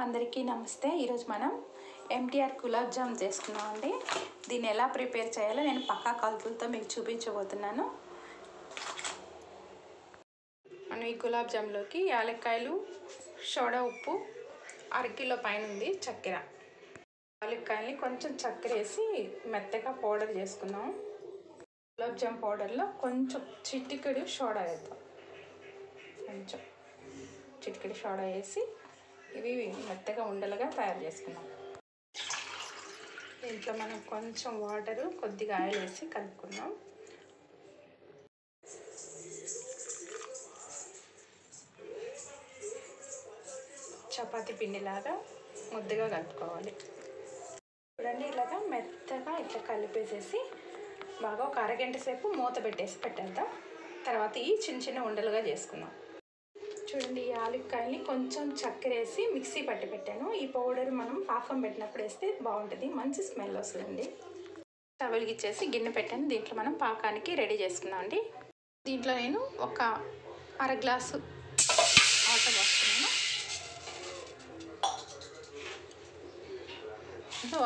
అందరికీ నమస్తే. ఈరోజు మనం ఎంటీఆర్ గులాబ్ జామ్ చేసుకున్నామండి. దీన్ని ఎలా ప్రిపేర్ చేయాలో నేను పక్కా కొలతలతో మీకు చూపించబోతున్నాను. మనం ఈ గులాబ్ జామ్లోకి యాలక్కాయలు, సోడా ఉప్పు, అరకిలో పైన ఉంది చక్కెర. యాలక్కాయల్ని కొంచెం చక్కెర వేసి మెత్తగా పౌడర్ చేసుకున్నాం. గులాబ్ జామ్ పౌడర్లో కొంచెం చిటికెడు సోడా వేద్దాం. కొంచెం చిటికెడు సోడా వేసి ఇవి మెత్తగా ఉండలుగా తయారు చేసుకున్నాం. దీంట్లో మనం కొంచెం వాటరు, కొద్దిగా ఆయిల్ వేసి కలుపుకున్నాం. చపాతీ పిండిలాగా ముద్దగా కలుపుకోవాలి. చూడండి, ఇలాగా మెత్తగా ఇట్లా కలిపేసేసి బాగా ఒక అరగంట సేపు మూత పెట్టేద్దాం. తర్వాత ఈ చిన్న చిన్న ఉండలుగా చేసుకుందాం. చూడండి, ఈ యాలక్కాయని కొంచెం చక్కెర వేసి మిక్సీ పట్టి పెట్టాను. ఈ పౌడర్ మనం పాకం పెట్టినప్పుడు వేస్తే బాగుంటుంది, మంచి స్మెల్ వస్తుందండి. స్టవ్ వెలిగించేసి గిన్నె పెట్టాను. దీంట్లో మనం పాకానికి రెడీ చేసుకుందాం అండి. దీంట్లో నేను ఒక అర గ్లాసు వాటర్ పోస్తున్నాను.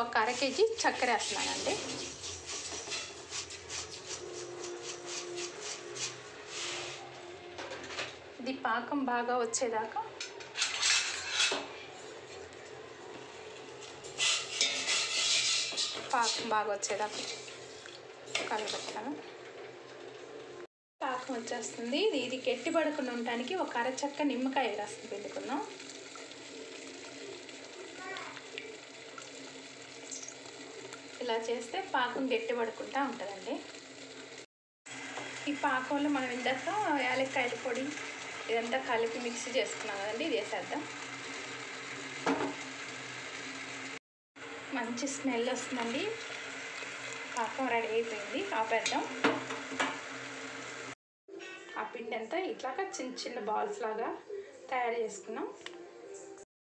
ఒక అర కేజీ చక్కెర వేస్తున్నానండి. ఇది పాకం బాగా వచ్చేదాకా కలపెట్టాను. పాకం వచ్చేస్తుంది. ఇది గట్టి పడకుండా ఉండటానికి ఒక అరచక్క నిమ్మకాయ రసం పిండుకుందాం. ఇలా చేస్తే పాకం గట్టి పడకుండా ఉంటుందండి. ఈ పాకంలో మనం ఇందాక యాలక్కాయల పొడి ఇదంతా కలిపి మిక్సీ చేసుకున్నాం కదండి, ఇది వేసేద్దాం. మంచి స్మెల్ వస్తుందండి. పాకం రెడీ అయిపోయింది. ఆపేద్దాం. ఆ పిండి అంతా ఇట్లాగా చిన్న చిన్న బాల్స్ లాగా తయారు చేసుకున్నాం.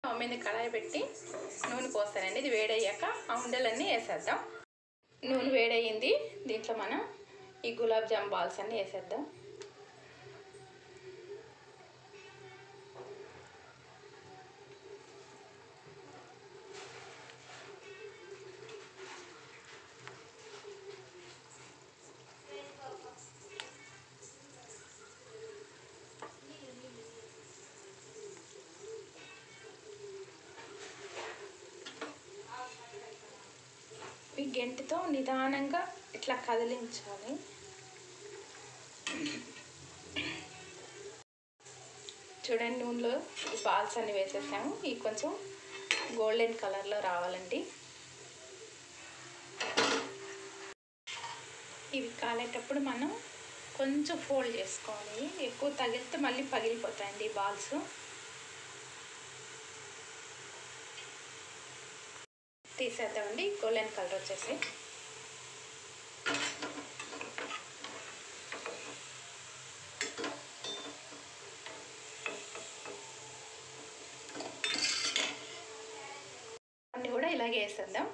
స్టవ్ మీద కడాయి పెట్టి నూనె పోస్తానండి. ఇది వేడయ్యాక ఆ ఉండలన్నీ వేసేద్దాం. నూనె వేడయ్యింది. దీంట్లో మనం ఈ గులాబ్ జామ్ బాల్స్ అన్నీ వేసేద్దాం. ఈ గెంటితో నిదానంగా ఇట్లా కదిలించాలి. చూడండి, నూనెలో ఈ బాల్స్ అన్ని వేసేసాము. ఇవి కొంచెం గోల్డెన్ కలర్లో రావాలండి. ఇవి కాలేటప్పుడు మనం కొంచెం ఫోల్డ్ చేసుకోవాలి. ఎక్కువ తగిలితే మళ్ళీ పగిలిపోతాయండి ఈ బాల్స్. తీసేద్దామండి. గోల్డెన్ కలర్ వచ్చేసి అన్నీ కూడా ఇలాగే వేసేద్దాం.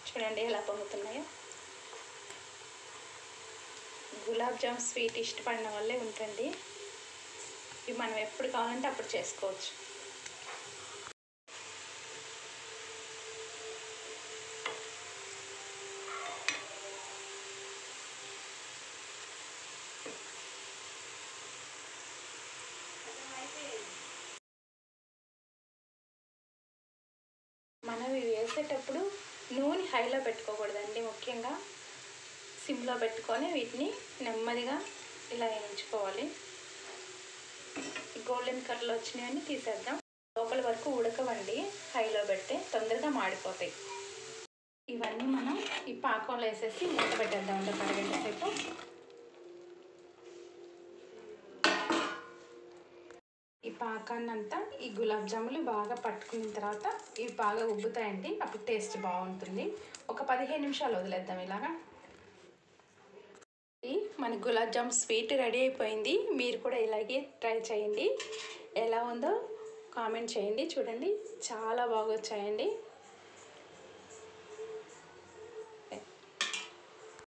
చూడండి ఎలా పొంగుతున్నాయో. గులాబ్ జామ్ స్వీట్ ఇష్టపడిన వాళ్ళే ఉంటుంది. ఇవి మనం ఎప్పుడు కావాలంటే అప్పుడు చేసుకోవచ్చు. మనం ఇవి వేసేటప్పుడు నూనె హైలో పెట్టుకోకూడదండి. ముఖ్యంగా సిమ్లో పెట్టుకొని వీటిని నెమ్మదిగా ఇలా వేయించుకోవాలి. గోల్డెన్ కలర్లో వచ్చినాయని తీసేద్దాం. లోపల వరకు ఉడకవండి, హైలో పెడితే తొందరగా మాడిపోతాయి. ఇవన్నీ మనం ఈ పాకంలో వేసేసి మూత పెట్టేద్దాం ఒక అరగంట సేపు. ఈ పాకాన్నంతా ఈ గులాబ్ జాములు బాగా పట్టుకున్న తర్వాత ఇవి బాగా ఉబ్బుతాయండి. అప్పుడు టేస్ట్ బాగుంటుంది. ఒక 15 నిమిషాలు వదిలేద్దాం ఇలాగా. మన గులాబ్ జామ్ స్వీట్ రెడీ అయిపోయింది. మీరు కూడా ఇలాగే ట్రై చేయండి. ఎలా ఉందో కామెంట్ చేయండి. చూడండి, చాలా బాగా వచ్చాయండి.